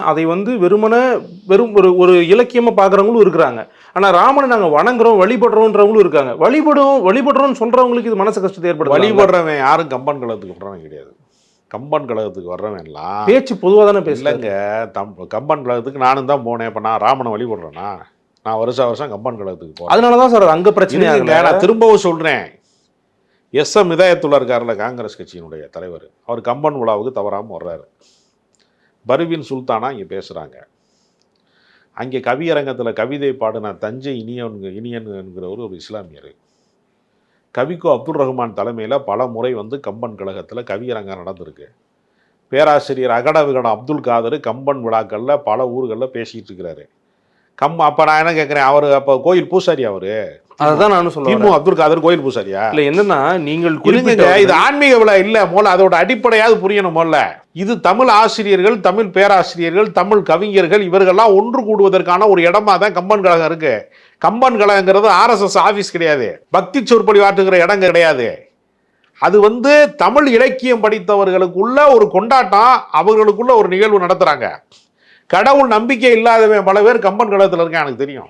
அதை வந்து வெறும் ஒரு ஒரு இலக்கியமா பார்க்குறவங்களும் இருக்கிறாங்க. ஆனா ராமனை நாங்க வணங்குறோம், வழிபடுறோம்ன்றவங்களும் இருக்காங்க. வழிபடுறோம்னு சொல்றவங்களுக்கு இது மனசு கஷ்டத்தை ஏற்படுத்தலாம். வழிபடுறவன் யாரும் கம்பன் கழகத்துக்கு வர்றவன் கிடையாது. கம்பன் கழகத்துக்கு வர்றவன்லாம் பேச்சு பொதுவா தானே பேசுறாங்க. இல்லைங்க. கம்பன் கழகத்துக்கு நானும் தான் போனேன். இப்போ நான் ராமனை வழிபடுறேன்னா, நான் வருஷம் கம்பன் கழகத்துக்கு போறேன். அதனால தான் சார் அங்க பிரச்சனை ஆகல. நான் திரும்பவும் சொல்றேன். எஸ்.எம். இதயத்துல்லா இருக்கார்ல, காங்கிரஸ் கட்சியினுடைய தலைவர், அவர் கம்பன் விழாவுக்கு தவறாமல் வர்றாரு. பர்வீன் சுல்தானா இங்கே பேசுகிறாங்க. அங்கே கவியரங்கத்தில் கவிதை பாடின தஞ்சை இனியன் என்கிறவர் ஒரு இஸ்லாமியர். கவிக்கோ அப்துல் ரஹ்மான் தலைமையில் பல முறை வந்து கம்பன் கழகத்தில் கவியரங்கம் நடந்திருக்கு. பேராசிரியர் அகட விகடம் அப்துல் காதர் கம்பன் விழாக்களில் பல ஊர்களில் பேசிகிட்டு இருக்கிறாரு. அப்போ நான் என்ன கேட்குறேன், அவர் அப்போ கோயில் பூசாரி, அவர் அதுதான் நானும் சொல்லுவேன். அப்துல் காதர் கோயில் பூசாரியா? இல்லை, என்னன்னா நீங்கள் குறிப்பிட்ட இது ஆன்மீக விழா இல்லை. முதல்ல அதோட அடிப்படையாவது புரியணும். முதல்ல இது தமிழ் ஆசிரியர்கள், தமிழ் பேராசிரியர்கள், தமிழ் கவிஞர்கள் இவர்கள்லாம் ஒன்று கூடுவதற்கான ஒரு இடமா தான் கம்பன் கழகம் இருக்கு. கம்பன் கழகங்கிறது RSS ஆஃபீஸ் கிடையாது, பக்தி சொற்பொழி ஆற்றுகிற இடம் கிடையாது. அது வந்து தமிழ் இலக்கியம் படித்தவர்களுக்குள்ள ஒரு கொண்டாட்டம், அவர்களுக்குள்ள ஒரு நிகழ்வு நடத்துறாங்க. கடவுள் நம்பிக்கை இல்லாதவன் பல பேர் கம்பன் கழகத்தில் இருக்க எனக்கு தெரியும்.